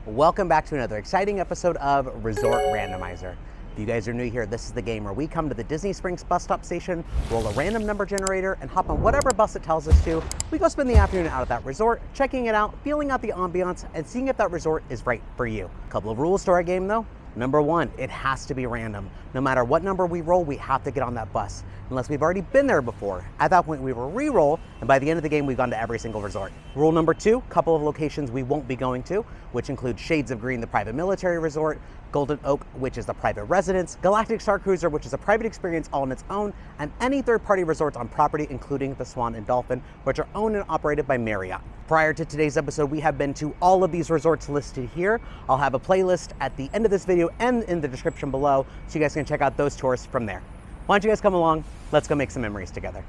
Welcome back to another exciting episode of Resort Randomizer. If you guys are new here, this is the game where we come to the Disney Springs bus stop station, roll a random number generator, and hop on whatever bus it tells us to. We go spend the afternoon out at that resort, checking it out, feeling out the ambiance, and seeing if that resort is right for you. A couple of rules to our game though. Number one, it has to be random. No matter what number we roll, we have to get on that bus, unless we've already been there before. At that point, we will re-roll, and by the end of the game, we've gone to every single resort. Rule number two, couple of locations we won't be going to, which include Shades of Green, the private military resort, Golden Oak, which is the private residence, Galactic Star Cruiser, which is a private experience all on its own, and any third-party resorts on property, including the Swan and Dolphin, which are owned and operated by Marriott. Prior to today's episode, we have been to all of these resorts listed here. I'll have a playlist at the end of this video and in the description below, so you guys can check out those tours from there. Why don't you guys come along? Let's go make some memories together.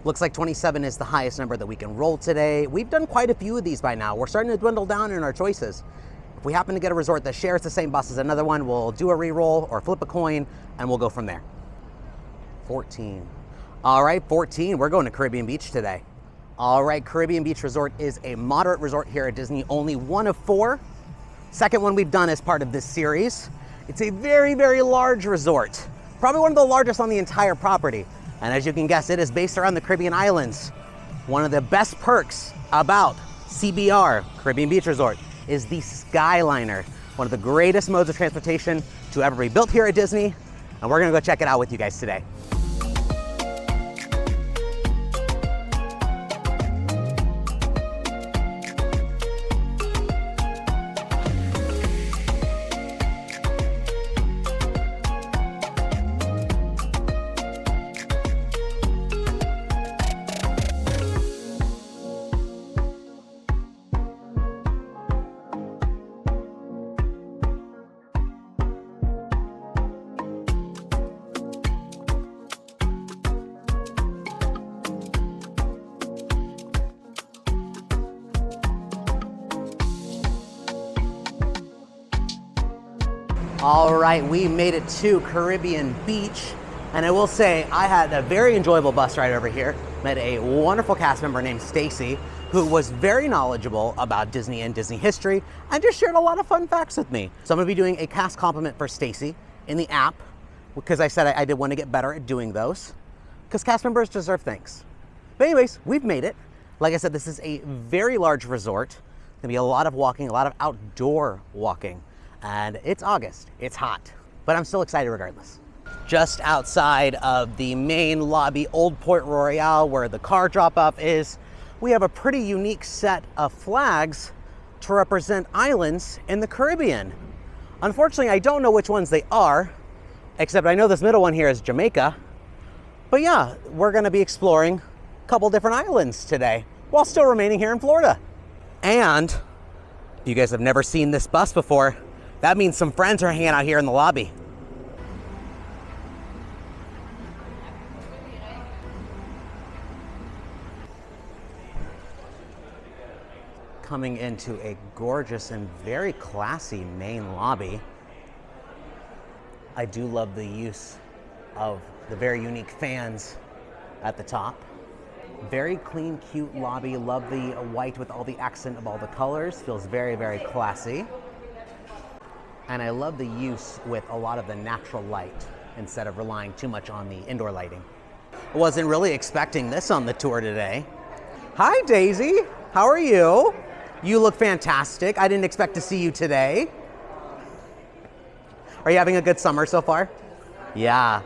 Looks like 27 is the highest number that we can roll today. We've done quite a few of these by now. We're starting to dwindle down in our choices. If we happen to get a resort that shares the same bus as another one, we'll do a re-roll or flip a coin, and we'll go from there. 14. All right, 14, we're going to Caribbean Beach today. All right, Caribbean Beach Resort is a moderate resort here at Disney, only one of four. Second one we've done as part of this series. It's a very, very large resort, probably one of the largest on the entire property. And as you can guess, it is based around the Caribbean islands. One of the best perks about CBR, Caribbean Beach Resort, is the Skyliner, one of the greatest modes of transportation to ever be built here at Disney. And we're gonna go check it out with you guys today. All right, we made it to Caribbean Beach, and I will say I had a very enjoyable bus ride over here. Met a wonderful cast member named Stacy, who was very knowledgeable about Disney and Disney history, and just shared a lot of fun facts with me. So I'm gonna be doing a cast compliment for Stacy in the app, because I said I did want to get better at doing those, because cast members deserve thanks. But anyways, we've made it. Like I said, this is a very large resort. There'll be a lot of walking, a lot of outdoor walking. And it's August, it's hot, but I'm still excited regardless. Just outside of the main lobby, Old Port Royale, where the car drop-off is, we have a pretty unique set of flags to represent islands in the Caribbean. Unfortunately, I don't know which ones they are, except I know this middle one here is Jamaica. But yeah, we're gonna be exploring a couple different islands today, while still remaining here in Florida. And if you guys have never seen this bus before, that means some friends are hanging out here in the lobby. Coming into a gorgeous and very classy main lobby. I do love the use of the very unique fans at the top. Very clean, cute lobby. Love the white with all the accent of all the colors. Feels very, very classy. And I love the use with a lot of the natural light instead of relying too much on the indoor lighting. I wasn't really expecting this on the tour today. Hi, Daisy. How are you? You look fantastic. I didn't expect to see you today. Are you having a good summer so far? Yeah.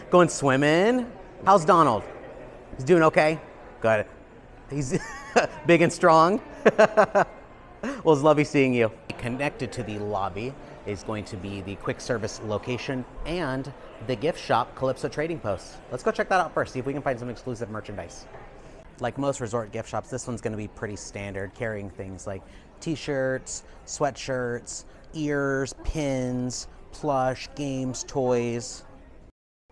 Going swimming? How's Donald? He's doing okay? Good. He's big and strong? Well, it's lovely seeing you. Connected to the lobby is going to be the quick service location and the gift shop, Calypso Trading Post. Let's go check that out first, see if we can find some exclusive merchandise. Like most resort gift shops, this one's gonna be pretty standard, carrying things like t-shirts, sweatshirts, ears, pins, plush, games, toys.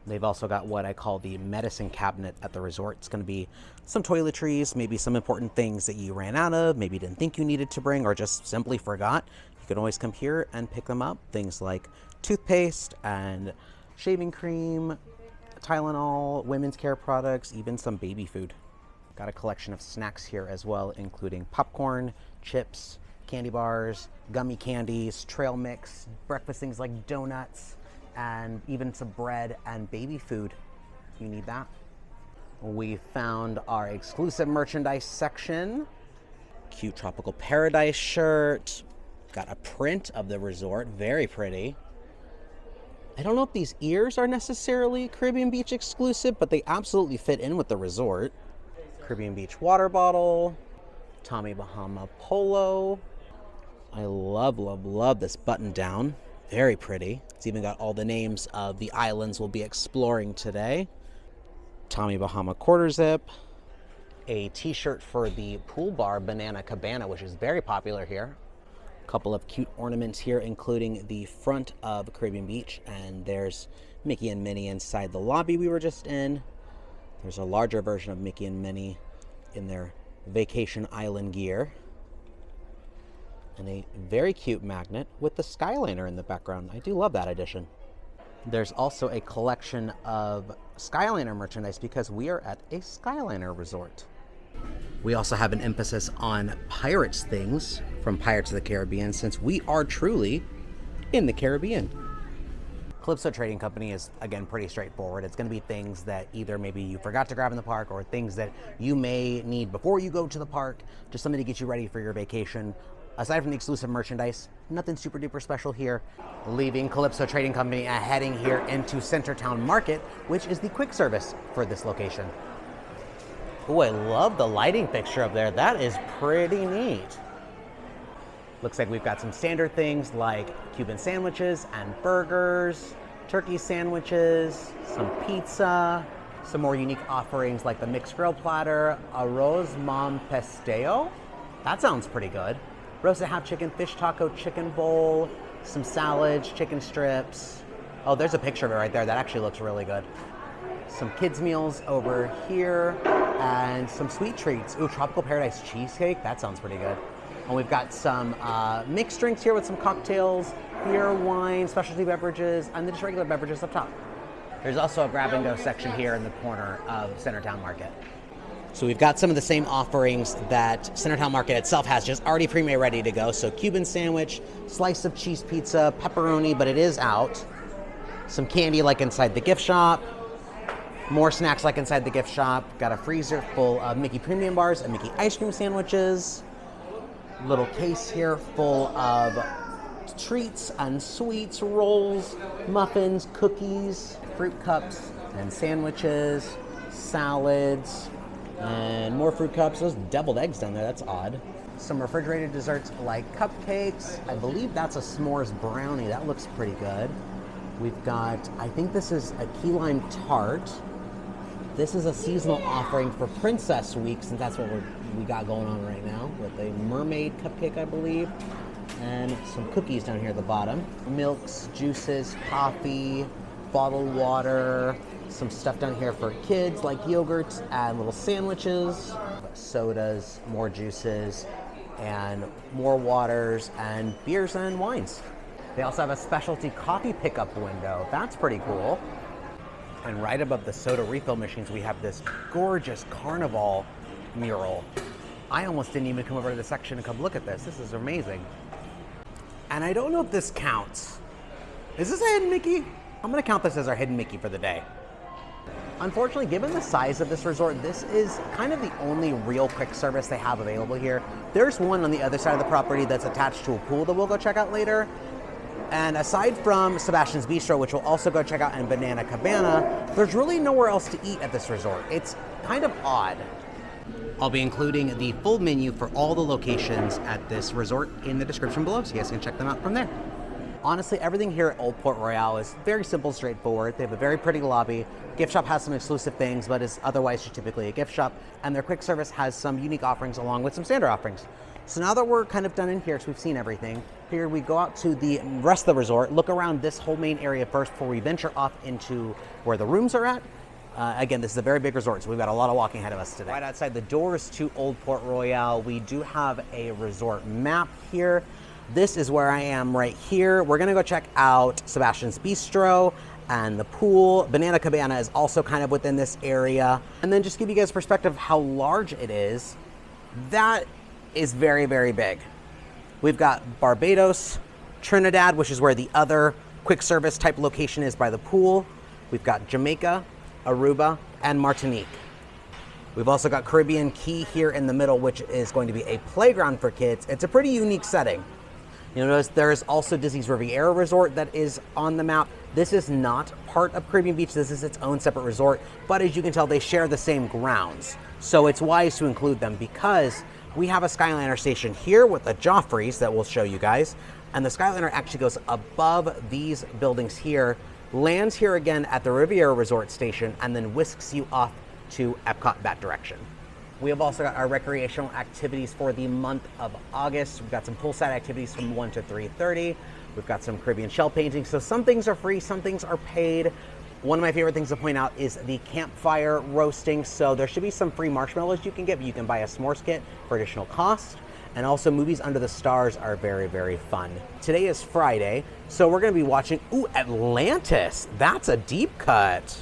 They've also got what I call the medicine cabinet at the resort. It's going to be some toiletries, maybe some important things that you ran out of, maybe didn't think you needed to bring, or just simply forgot. You can always come here and pick them up. Things like toothpaste and shaving cream, Tylenol, women's care products, even some baby food. Got a collection of snacks here as well, including popcorn, chips, candy bars, gummy candies, trail mix, breakfast things like donuts, and even some bread and baby food. You need that. We found our exclusive merchandise section. Cute tropical paradise shirt. Got a print of the resort, very pretty. I don't know if these ears are necessarily Caribbean Beach exclusive, but they absolutely fit in with the resort. Caribbean Beach water bottle, Tommy Bahama polo. I love this button down. Very pretty. It's even got all the names of the islands we'll be exploring today. Tommy Bahama quarter zip. A t-shirt for the pool bar Banana Cabana, which is very popular here. A couple of cute ornaments here, including the front of Caribbean Beach, and there's Mickey and Minnie inside the lobby we were just in. There's a larger version of Mickey and Minnie in their vacation island gear. And a very cute magnet with the Skyliner in the background. I do love that addition. There's also a collection of Skyliner merchandise because we are at a Skyliner resort. We also have an emphasis on Pirates things from Pirates of the Caribbean, since we are truly in the Caribbean. Calypso Trading Company is, again, pretty straightforward. It's going to be things that either maybe you forgot to grab in the park or things that you may need before you go to the park, just something to get you ready for your vacation. Aside from the exclusive merchandise, nothing super duper special here. Leaving Calypso Trading Company and heading here into Centertown Market, which is the quick service for this location. Oh, I love the lighting fixture up there. That is pretty neat. Looks like we've got some standard things like Cuban sandwiches and burgers, turkey sandwiches, some pizza, some more unique offerings like the mixed grill platter, arroz mam pesteo. That sounds pretty good. Roasted half chicken, fish taco, chicken bowl, some salads, chicken strips. Oh, there's a picture of it right there. That actually looks really good. Some kids meals over here and some sweet treats. Ooh, tropical paradise cheesecake. That sounds pretty good. And we've got some mixed drinks here with some cocktails, beer, wine, specialty beverages, and then just regular beverages up top. There's also a grab and go section here in the corner of Centertown Market. So we've got some of the same offerings that Centertown Market itself has, just already pre-made ready to go. So Cuban sandwich, slice of cheese pizza, pepperoni, but it is out. Some candy like inside the gift shop. More snacks like inside the gift shop. Got a freezer full of Mickey premium bars and Mickey ice cream sandwiches. Little case here full of treats and sweets, rolls, muffins, cookies, fruit cups and sandwiches, salads, and more fruit cups. Those deviled eggs down there, that's odd. Some refrigerated desserts like cupcakes. I believe that's a s'mores brownie. That looks pretty good. We've got, I think this is a key lime tart. This is a seasonal offering for Princess Week, since that's what we got going on right now, with a mermaid cupcake, I believe, and some cookies down here at the bottom. Milks, juices, coffee, bottled water, some stuff down here for kids like yogurts and little sandwiches, sodas, more juices, and more waters and beers and wines. They also have a specialty coffee pickup window. That's pretty cool. And right above the soda refill machines, we have this gorgeous carnival mural. I almost didn't even come over to the section and come look at this. This is amazing. And I don't know if this counts. Is this a hidden Mickey? I'm gonna count this as our hidden Mickey for the day. Unfortunately, given the size of this resort, this is kind of the only real quick service they have available here. There's one on the other side of the property that's attached to a pool that we'll go check out later. And aside from Sebastian's Bistro, which we'll also go check out in Banana Cabana, there's really nowhere else to eat at this resort. It's kind of odd. I'll be including the full menu for all the locations at this resort in the description below, so you guys can check them out from there. Honestly, everything here at Old Port Royale is very simple, straightforward. They have a very pretty lobby. Gift shop has some exclusive things, but is otherwise just typically a gift shop. And their quick service has some unique offerings along with some standard offerings. So now that we're kind of done in here, so we've seen everything, here we go out to the rest of the resort, look around this whole main area first before we venture off into where the rooms are at. Again, this is a very big resort, so we've got a lot of walking ahead of us today. Right outside the doors to Old Port Royale, we do have a resort map here. This is where I am right here. We're gonna go check out Sebastian's Bistro and the pool. Banana Cabana is also kind of within this area. And then just give you guys perspective of how large it is. That is very, very big. We've got Barbados, Trinidad, which is where the other quick service type location is by the pool. We've got Jamaica, Aruba, and Martinique. We've also got Caribbean Key here in the middle, which is going to be a playground for kids. It's a pretty unique setting. You'll notice there's also Disney's Riviera Resort that is on the map. This is not part of Caribbean Beach. This is its own separate resort, but as you can tell, they share the same grounds. So it's wise to include them because we have a Skyliner station here with the Joffreys that we'll show you guys. And the Skyliner actually goes above these buildings here, lands here again at the Riviera Resort station, and then whisks you off to EPCOT that direction. We have also got our recreational activities for the month of August. We've got some poolside activities from 1 to 3:30. We've got some Caribbean shell painting. So some things are free, some things are paid. One of my favorite things to point out is the campfire roasting. So there should be some free marshmallows you can get, but you can buy a s'mores kit for additional cost. And also movies under the stars are very, very fun. Today is Friday, so we're gonna be watching, Atlantis. That's a deep cut.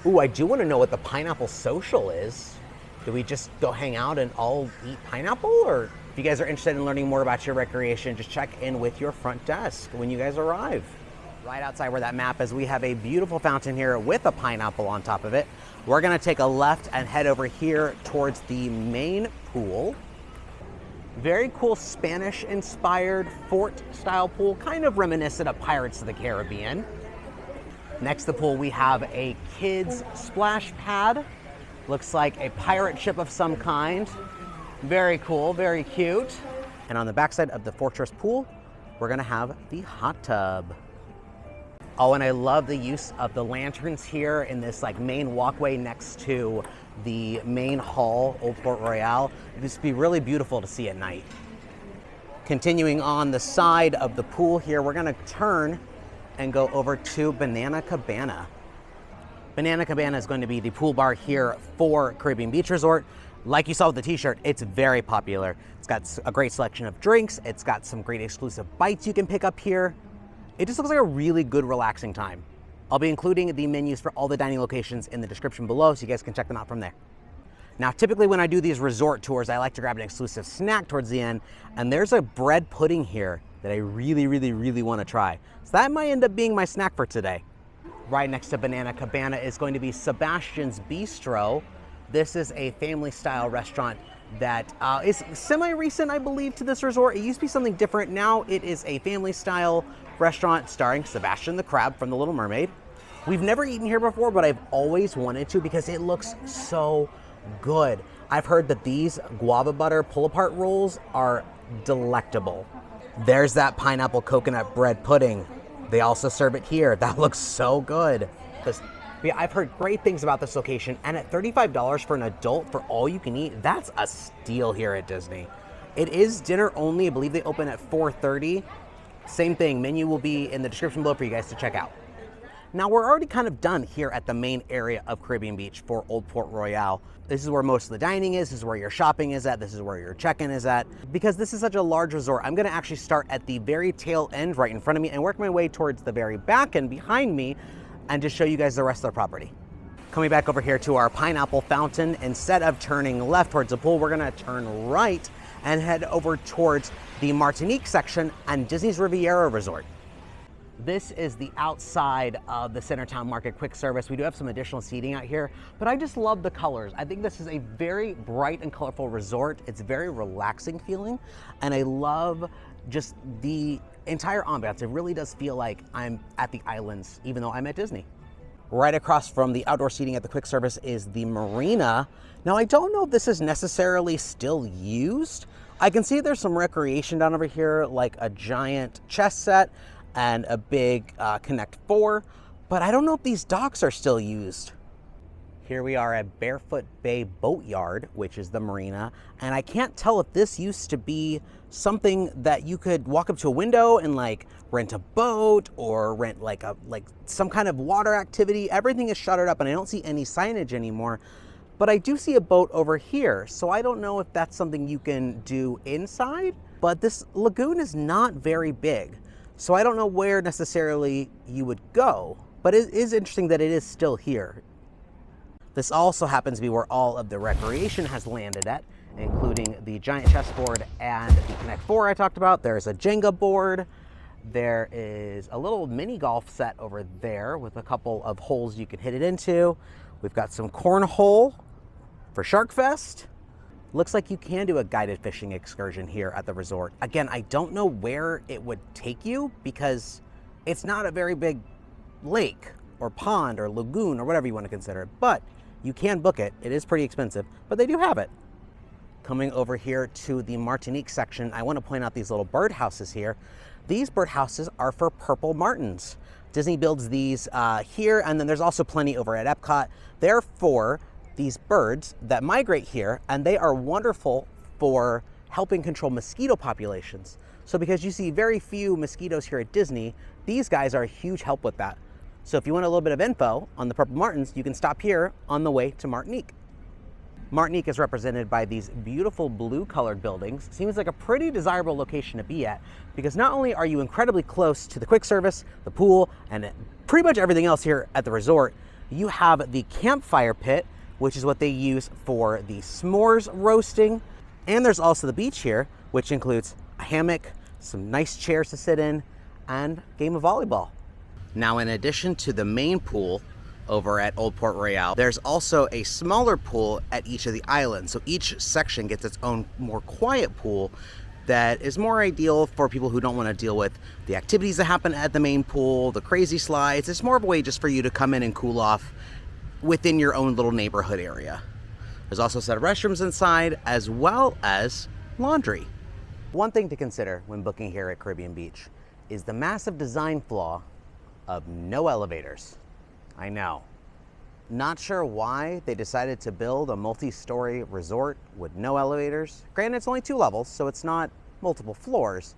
I do wanna know what the Pineapple Social is. Do we just go hang out and all eat pineapple? Or if you guys are interested in learning more about your recreation, just check in with your front desk when you guys arrive. Right outside where that map is, we have a beautiful fountain here with a pineapple on top of it. We're gonna take a left and head over here towards the main pool. Very cool Spanish-inspired fort-style pool, kind of reminiscent of Pirates of the Caribbean. Next to the pool, we have a kids splash pad. Looks like a pirate ship of some kind. Very cool, very cute. And on the backside of the Fortress pool, we're gonna have the hot tub. And I love the use of the lanterns here in this main walkway next to the main hall, Old Port Royale. This would be really beautiful to see at night. Continuing on the side of the pool here, we're gonna turn and go over to Banana Cabana. Banana Cabana is going to be the pool bar here for Caribbean Beach Resort. Like you saw with the t-shirt, it's very popular. It's got a great selection of drinks. It's got some great exclusive bites you can pick up here. It just looks like a really good, relaxing time. I'll be including the menus for all the dining locations in the description below so you guys can check them out from there. Now, typically when I do these resort tours, I like to grab an exclusive snack towards the end, and there's a bread pudding here that I really, really, really want to try. So that might end up being my snack for today. Right next to Banana Cabana is going to be Sebastian's Bistro. This is a family-style restaurant that is semi-recent, I believe, to this resort. It used to be something different. Now it is a family-style restaurant starring Sebastian the Crab from The Little Mermaid. We've never eaten here before, but I've always wanted to because it looks so good. I've heard that these guava butter pull-apart rolls are delectable. There's that pineapple coconut bread pudding. They also serve it here. That looks so good. I've heard great things about this location, and at $35 for an adult for all you can eat, that's a steal here at Disney. It is dinner only. I believe they open at 4:30. Same thing, menu will be in the description below for you guys to check out. Now we're already kind of done here at the main area of Caribbean Beach for Old Port Royale. This is where most of the dining is, this is where your shopping is at, this is where your check-in is at. Because this is such a large resort, I'm gonna actually start at the very tail end right in front of me and work my way towards the very back end behind me and just show you guys the rest of the property. Coming back over here to our pineapple fountain, instead of turning left towards the pool, we're gonna turn right and head over towards the Martinique section and Disney's Riviera Resort. This is the outside of the Centertown Market quick service. We do have some additional seating out here, but I just love the colors. I think this is a very bright and colorful resort. It's very relaxing feeling, and I love just the entire ambiance. It really does feel like I'm at the islands, even though I'm at Disney. Right across from the outdoor seating at the quick service is the marina. Now, I don't know if this is necessarily still used. I can see there's some recreation down over here, like a giant chess set and a big Connect 4, but I don't know if these docks are still used. Here we are at Barefoot Bay Boatyard, which is the marina, and I can't tell if this used to be something that you could walk up to a window and rent a boat or rent some kind of water activity. Everything is shuttered up and I don't see any signage anymore, but I do see a boat over here, so I don't know if that's something you can do inside, but this lagoon is not very big. So I don't know where necessarily you would go, but it is interesting that it is still here. This also happens to be where all of the recreation has landed at, including the giant chessboard and the Connect 4 I talked about. There's a Jenga board. There is a little mini golf set over there with a couple of holes you can hit it into. We've got some cornhole for Shark Fest. Looks like you can do a guided fishing excursion here at the resort. Again, I don't know where it would take you because it's not a very big lake or pond or lagoon or whatever you want to consider it, but you can book it. It is pretty expensive, but they do have it. Coming over here to the Martinique section, I want to point out these little birdhouses here. These birdhouses are for purple martins. Disney builds these here, and then there's also plenty over at EPCOT. They're for these birds that migrate here, and they are wonderful for helping control mosquito populations. So because you see very few mosquitoes here at Disney, these guys are a huge help with that. So if you want a little bit of info on the purple martins, you can stop here on the way to Martinique. Martinique is represented by these beautiful blue colored buildings. Seems like a pretty desirable location to be at because not only are you incredibly close to the quick service, the pool, and pretty much everything else here at the resort, you have the campfire pit, which is what they use for the s'mores roasting. And there's also the beach here, which includes a hammock, some nice chairs to sit in, and a game of volleyball. Now, in addition to the main pool over at Old Port Royale, there's also a smaller pool at each of the islands. So each section gets its own more quiet pool that is more ideal for people who don't want to deal with the activities that happen at the main pool, the crazy slides. It's more of a way just for you to come in and cool off within your own little neighborhood area. There's also a set of restrooms inside as well as laundry. One thing to consider when booking here at Caribbean Beach is the massive design flaw of no elevators. I know. Not sure why they decided to build a multi-story resort with no elevators. Granted, it's only 2 levels, so it's not multiple floors.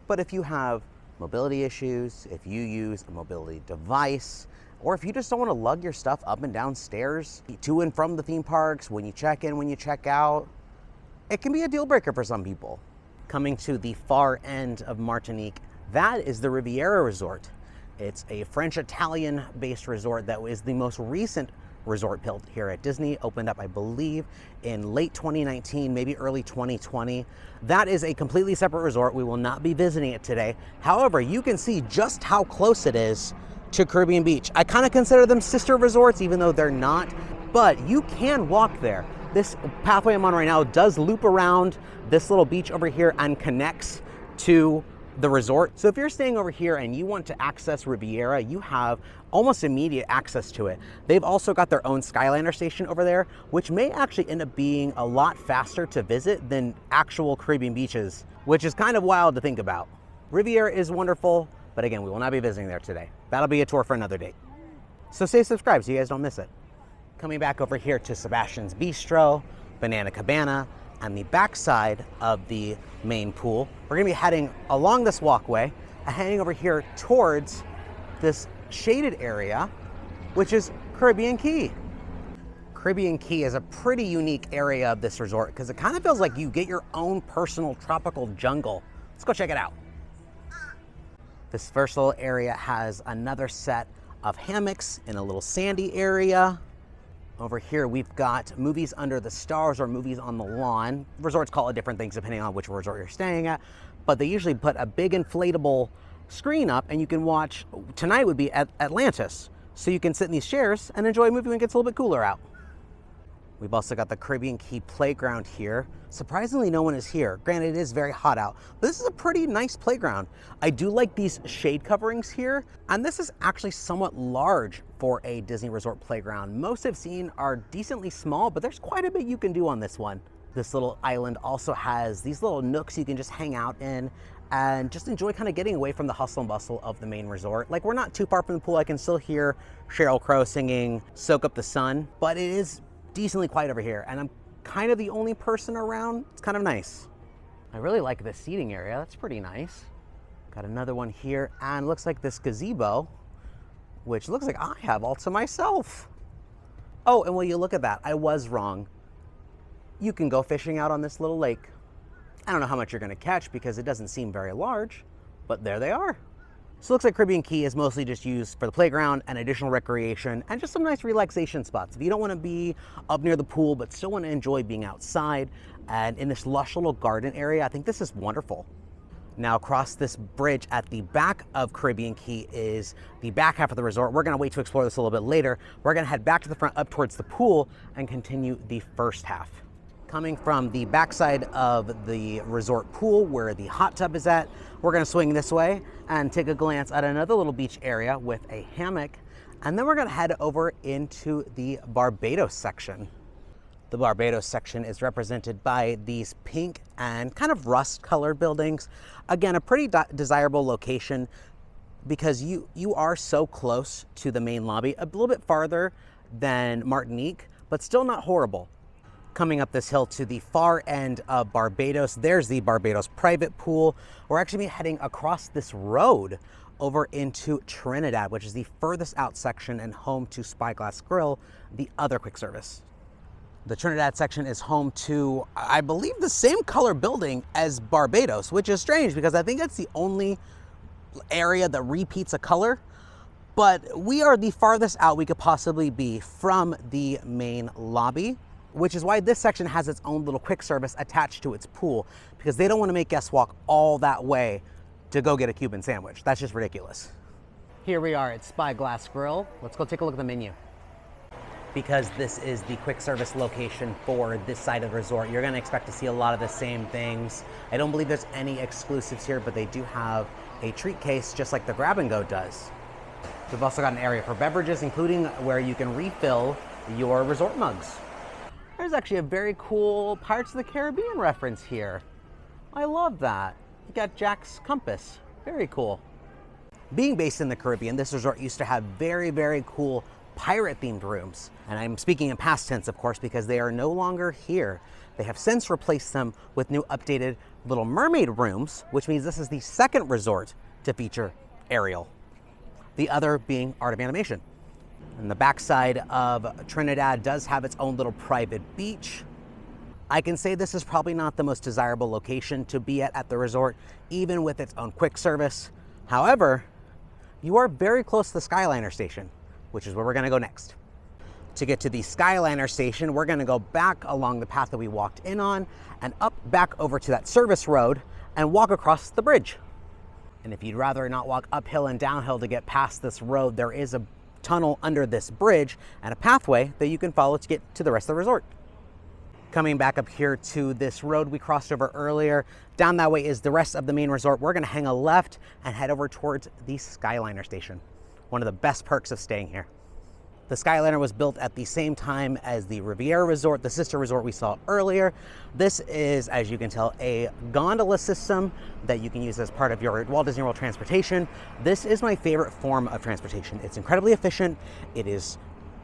But if you have mobility issues, if you use a mobility device, or if you just don't want to lug your stuff up and down stairs to and from the theme parks, when you check in, when you check out, it can be a deal breaker for some people. Coming to the far end of Martinique, that is the Riviera Resort. It's a French-Italian based resort that is the most recent resort built here at Disney. Opened up, I believe, in late 2019, maybe early 2020. That is a completely separate resort. We will not be visiting it today. However, you can see just how close it is to Caribbean Beach. I kind of consider them sister resorts, even though they're not, but you can walk there. This pathway I'm on right now does loop around this little beach over here and connects to the resort. So if you're staying over here and you want to access Riviera, you have almost immediate access to it. They've also got their own Skyliner station over there, which may actually end up being a lot faster to visit than actual Caribbean beaches, which is kind of wild to think about. Riviera is wonderful, but again, we will not be visiting there today. That'll be a tour for another date. So stay subscribed so you guys don't miss it. Coming back over here to Sebastian's Bistro, Banana Cabana, and the backside of the main pool. We're gonna be heading along this walkway and heading over here towards this shaded area, which is Caribbean Key. Caribbean Key is a pretty unique area of this resort because it kind of feels like you get your own personal tropical jungle. Let's go check it out. This first little area has another set of hammocks in a little sandy area. Over here, we've got movies under the stars or movies on the lawn. Resorts call it different things depending on which resort you're staying at, but they usually put a big inflatable screen up and you can watch, tonight would be at Atlantis. So you can sit in these chairs and enjoy a movie when it gets a little bit cooler out. We've also got the Caribbean Key playground here. Surprisingly, no one is here. Granted, it is very hot out, but this is a pretty nice playground. I do like these shade coverings here, and this is actually somewhat large for a Disney Resort playground. Most I've seen are decently small, but there's quite a bit you can do on this one. This little island also has these little nooks you can just hang out in and just enjoy kind of getting away from the hustle and bustle of the main resort. Like, we're not too far from the pool. I can still hear Sheryl Crow singing Soak Up the Sun, but it is decently quiet over here, and I'm kind of the only person around. It's kind of nice. I really like this seating area. That's pretty nice. Got another one here, and looks like this gazebo, which looks like I have all to myself. Oh, and will you look at that? I was wrong. You can go fishing out on this little lake. I don't know how much you're gonna catch because it doesn't seem very large, but there they are. So it looks like Caribbean Key is mostly just used for the playground and additional recreation and just some nice relaxation spots. If you don't want to be up near the pool but still want to enjoy being outside and in this lush little garden area, I think this is wonderful. Now across this bridge at the back of Caribbean Key is the back half of the resort. We're going to wait to explore this a little bit later. We're going to head back to the front up towards the pool and continue the first half. Coming from the backside of the resort pool where the hot tub is at, we're going to swing this way and take a glance at another little beach area with a hammock, and then we're going to head over into the Barbados section. The Barbados section is represented by these pink and kind of rust colored buildings. Again, a pretty desirable location because you are so close to the main lobby, a little bit farther than Martinique, but still not horrible. Coming up this hill to the far end of Barbados, there's the Barbados private pool. We're actually heading across this road over into Trinidad, which is the furthest out section and home to Spyglass Grill, the other quick service. The Trinidad section is home to, I believe, the same color building as Barbados, which is strange because I think that's the only area that repeats a color. But we are the farthest out we could possibly be from the main lobby, which is why this section has its own little quick service attached to its pool, because they don't want to make guests walk all that way to go get a Cuban sandwich. That's just ridiculous. Here we are at Spyglass Grill. Let's go take a look at the menu. Because this is the quick service location for this side of the resort, you're going to expect to see a lot of the same things. I don't believe there's any exclusives here, but they do have a treat case just like the Grab and Go does. We've also got an area for beverages, including where you can refill your resort mugs. There's actually a very cool Pirates of the Caribbean reference here. I love that. You got Jack's compass. Very cool. Being based in the Caribbean, this resort used to have very, very cool pirate-themed rooms. And I'm speaking in past tense, of course, because they are no longer here. They have since replaced them with new updated Little Mermaid rooms, which means this is the second resort to feature Ariel. The other being Art of Animation. And the backside of Trinidad does have its own little private beach. I can say this is probably not the most desirable location to be at the resort, even with its own quick service. However, you are very close to the Skyliner station, which is where we're going to go next. To get to the Skyliner station, we're going to go back along the path that we walked in on and up back over to that service road and walk across the bridge. And if you'd rather not walk uphill and downhill to get past this road, there is a tunnel under this bridge and a pathway that you can follow to get to the rest of the resort. Coming back up here to this road we crossed over earlier, down that way is the rest of the main resort. We're going to hang a left and head over towards the Skyliner station. One of the best perks of staying here. The Skyliner was built at the same time as the Riviera Resort, the sister resort we saw earlier. This is, as you can tell, a gondola system that you can use as part of your Walt Disney World transportation. This is my favorite form of transportation. It's incredibly efficient, it is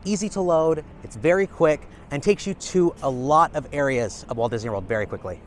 easy to load, it's very quick, and takes you to a lot of areas of Walt Disney World very quickly.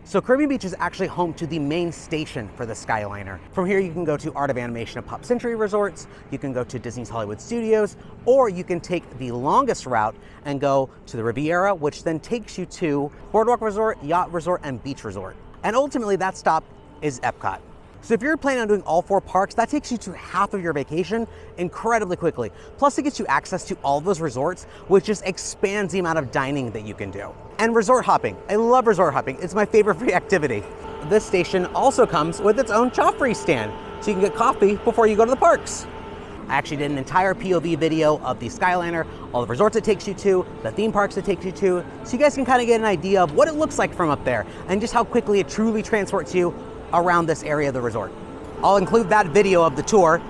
So Caribbean Beach is actually home to the main station for the Skyliner. From here you can go to Art of Animation and Pop Century resorts, you can go to Disney's Hollywood Studios, or you can take the longest route and go to the Riviera, which then takes you to Boardwalk Resort, Yacht Resort, and Beach Resort. And ultimately that stop is EPCOT. So if you're planning on doing all 4 parks, that takes you to half of your vacation incredibly quickly. Plus it gets you access to all of those resorts, which just expands the amount of dining that you can do. And resort hopping. I love resort hopping. It's my favorite free activity. This station also comes with its own Joffrey stand, so you can get coffee before you go to the parks. I actually did an entire POV video of the Skyliner, all the resorts it takes you to, the theme parks it takes you to, so you guys can kind of get an idea of what it looks like from up there and just how quickly it truly transports you around this area of the resort. I'll include that video of the tour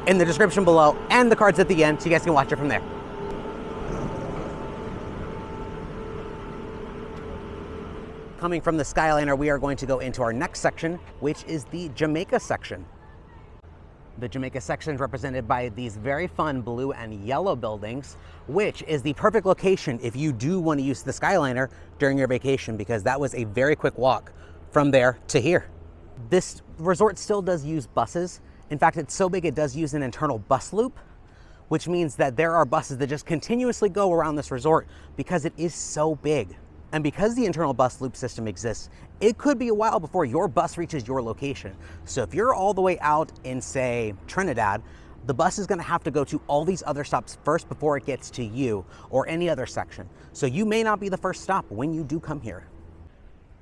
in the description below and the cards at the end so you guys can watch it from there. Coming from the Skyliner, we are going to go into our next section, which is the Jamaica section. The Jamaica section is represented by these very fun blue and yellow buildings, which is the perfect location if you do want to use the Skyliner during your vacation, because that was a very quick walk from there to here. This resort still does use buses. In fact, it's so big it does use an internal bus loop, which means that there are buses that just continuously go around this resort because it is so big. And because the internal bus loop system exists, it could be a while before your bus reaches your location. So if you're all the way out in, say, Trinidad, the bus is gonna have to go to all these other stops first before it gets to you or any other section. So you may not be the first stop when you do come here.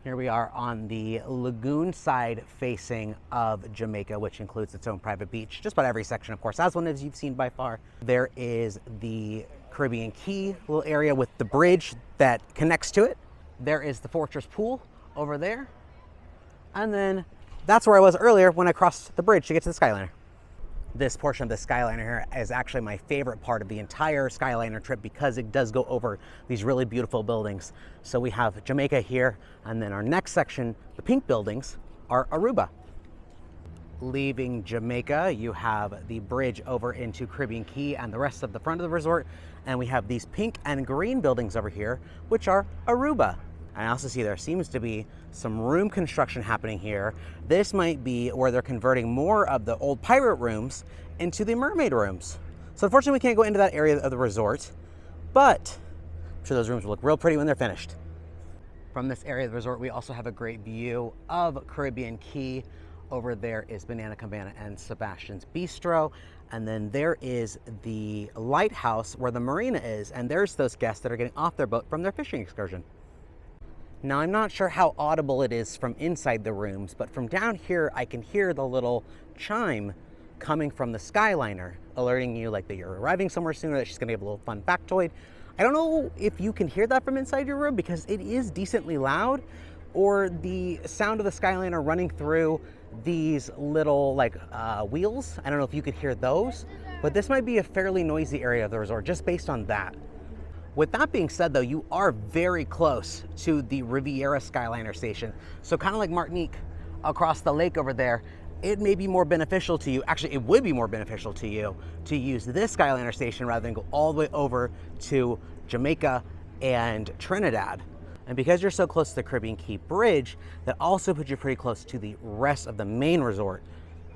Here we are on the lagoon side facing of Jamaica, which includes its own private beach. Just about every section, of course, as one as you've seen by far. There is the Caribbean Key little area with the bridge that connects to it. There is the Fortress Pool over there. And then that's where I was earlier when I crossed the bridge to get to the Skyliner. This portion of the Skyliner here is actually my favorite part of the entire Skyliner trip because it does go over these really beautiful buildings. So we have Jamaica here, and then our next section, the pink buildings, are Aruba. Leaving Jamaica, you have the bridge over into Caribbean Key and the rest of the front of the resort. And we have these pink and green buildings over here, which are Aruba. I also see there seems to be some room construction happening here. This might be where they're converting more of the old pirate rooms into the mermaid rooms. So unfortunately, we can't go into that area of the resort, but I'm sure those rooms will look real pretty when they're finished. From this area of the resort, we also have a great view of Caribbean Key. Over there is Banana Cabana and Sebastian's Bistro. And then there is the lighthouse where the marina is. And there's those guests that are getting off their boat from their fishing excursion. Now, I'm not sure how audible it is from inside the rooms, but from down here, I can hear the little chime coming from the Skyliner, alerting you like that you're arriving somewhere soon or that she's gonna give a little fun factoid. I don't know if you can hear that from inside your room because it is decently loud, or the sound of the Skyliner running through these little wheels. I don't know if you could hear those, but this might be a fairly noisy area of the resort just based on that. With that being said though, you are very close to the Riviera Skyliner station. So kind of like Martinique across the lake over there, it may be more beneficial to you, actually it would be more beneficial to you to use this Skyliner station rather than go all the way over to Jamaica and Trinidad. And because you're so close to the Caribbean Key Bridge, that also puts you pretty close to the rest of the main resort,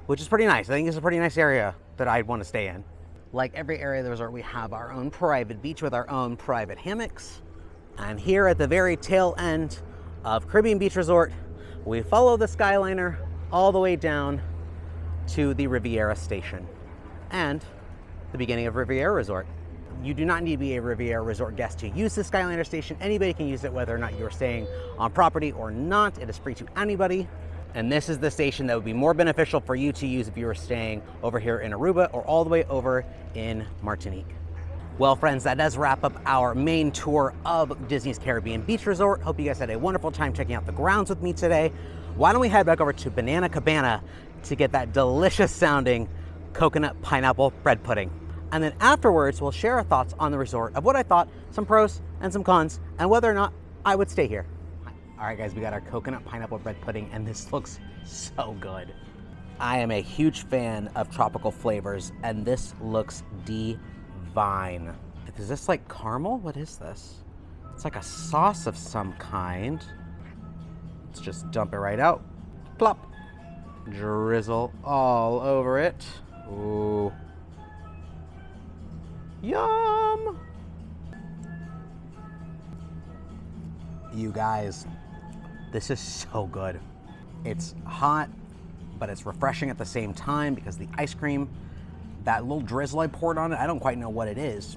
which is pretty nice. I think it's a pretty nice area that I'd want to stay in. Like every area of the resort, we have our own private beach with our own private hammocks. And here at the very tail end of Caribbean Beach Resort, we follow the Skyliner all the way down to the Riviera station and the beginning of Riviera Resort. You do not need to be a Riviera Resort guest to use the Skyliner station. Anybody can use it, whether or not you're staying on property or not. It is free to anybody. And this is the station that would be more beneficial for you to use if you were staying over here in Aruba or all the way over in Martinique. Well, friends, that does wrap up our main tour of Disney's Caribbean Beach Resort. Hope you guys had a wonderful time checking out the grounds with me today. Why don't we head back over to Banana Cabana to get that delicious sounding coconut pineapple bread pudding. And then afterwards, we'll share our thoughts on the resort of what I thought, some pros and some cons, and whether or not I would stay here. All right, guys, we got our coconut pineapple bread pudding, and this looks so good. I am a huge fan of tropical flavors, and this looks divine. Is this like caramel? What is this? It's like a sauce of some kind. Let's just dump it right out. Plop. Drizzle all over it. Ooh. Yum! You guys, this is so good. It's hot, but it's refreshing at the same time because the ice cream, that little drizzle I poured on it, I don't quite know what it is,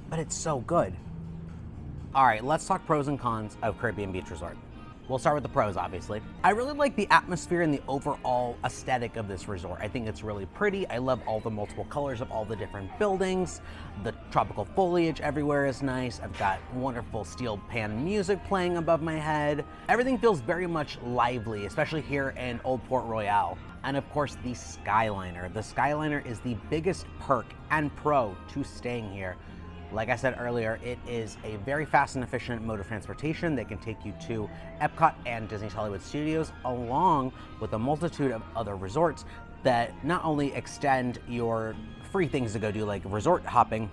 but it's so good. All right, let's talk pros and cons of Caribbean Beach Resort. We'll start with the pros, obviously. I really like the atmosphere and the overall aesthetic of this resort. I think it's really pretty. I love all the multiple colors of all the different buildings. The tropical foliage everywhere is nice. I've got wonderful steel pan music playing above my head. Everything feels very much lively, especially here in Old Port Royale. And of course, the Skyliner. The Skyliner is the biggest perk and pro to staying here. Like I said earlier, it is a very fast and efficient mode of transportation that can take you to EPCOT and Disney's Hollywood Studios, along with a multitude of other resorts that not only extend your free things to go do like resort hopping,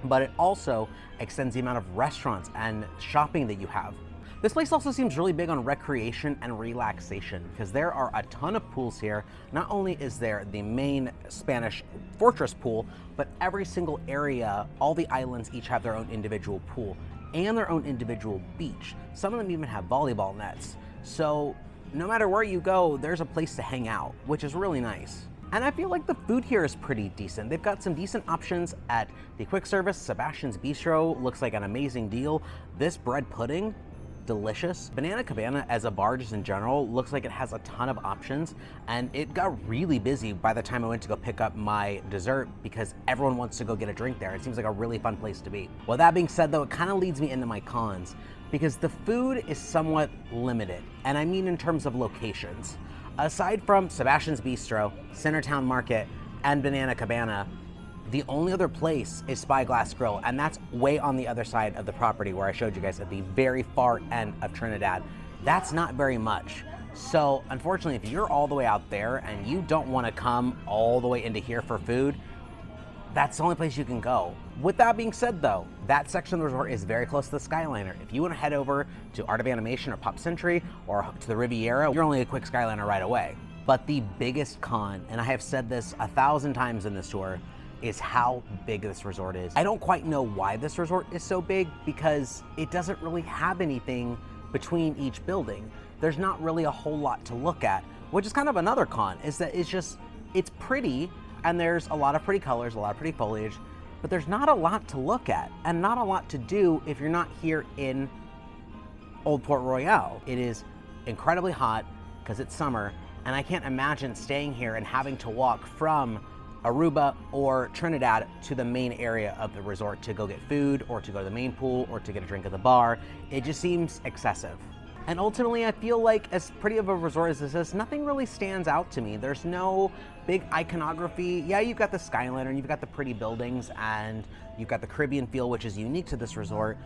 but it also extends the amount of restaurants and shopping that you have. This place also seems really big on recreation and relaxation because there are a ton of pools here. Not only is there the main Spanish Fortress pool, but every single area, all the islands each have their own individual pool. and their own individual beach. Some of them even have volleyball nets. So no matter where you go, there's a place to hang out, which is really nice. And I feel like the food here is pretty decent. They've got some decent options at the quick service. Sebastian's Bistro looks like an amazing deal. This bread pudding, delicious. Banana Cabana as a bar just in general looks like it has a ton of options, and it got really busy by the time I went to go pick up my dessert because everyone wants to go get a drink there. It seems like a really fun place to be. Well, that being said though, it kind of leads me into my cons because the food is somewhat limited, and I mean in terms of locations. Aside from Sebastian's Bistro, Centertown Market, and Banana Cabana, the only other place is Spyglass Grill, and that's way on the other side of the property where I showed you guys at the very far end of Trinidad. That's not very much. So unfortunately, if you're all the way out there and you don't want to come all the way into here for food, that's the only place you can go. With that being said though, that section of the resort is very close to the Skyliner. If you want to head over to Art of Animation or Pop Century or to the Riviera, you're only a quick Skyliner right away. But the biggest con, and I have said this 1,000 times in this tour, is how big this resort is. I don't quite know why this resort is so big because it doesn't really have anything between each building. There's not really a whole lot to look at, which is kind of another con, is that it's pretty and there's a lot of pretty colors, a lot of pretty foliage, but there's not a lot to look at and not a lot to do if you're not here in Old Port Royal. It is incredibly hot because it's summer, and I can't imagine staying here and having to walk from Aruba or Trinidad to the main area of the resort to go get food or to go to the main pool or to get a drink at the bar. It just seems excessive. And ultimately, I feel like as pretty of a resort as this is, nothing really stands out to me. There's no big iconography. Yeah, you've got the Skyliner and you've got the pretty buildings and you've got the Caribbean feel, which is unique to this resort.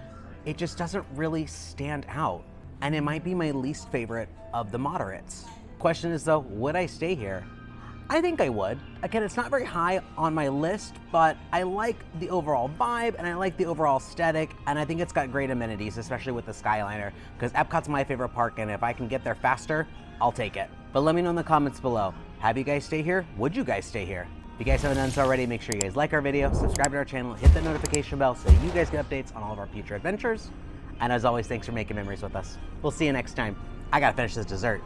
It just doesn't really stand out. And it might be my least favorite of the moderates. Question is though, would I stay here? I think I would. Again, it's not very high on my list, but I like the overall vibe and I like the overall aesthetic, and I think it's got great amenities, especially with the Skyliner, because Epcot's my favorite park, and if I can get there faster, I'll take it. But let me know in the comments below. Have you guys stay here? Would you guys stay here? If you guys haven't done so already, make sure you guys like our video, subscribe to our channel, hit that notification bell so you guys get updates on all of our future adventures. And as always, thanks for making memories with us. We'll see you next time. I gotta finish this dessert.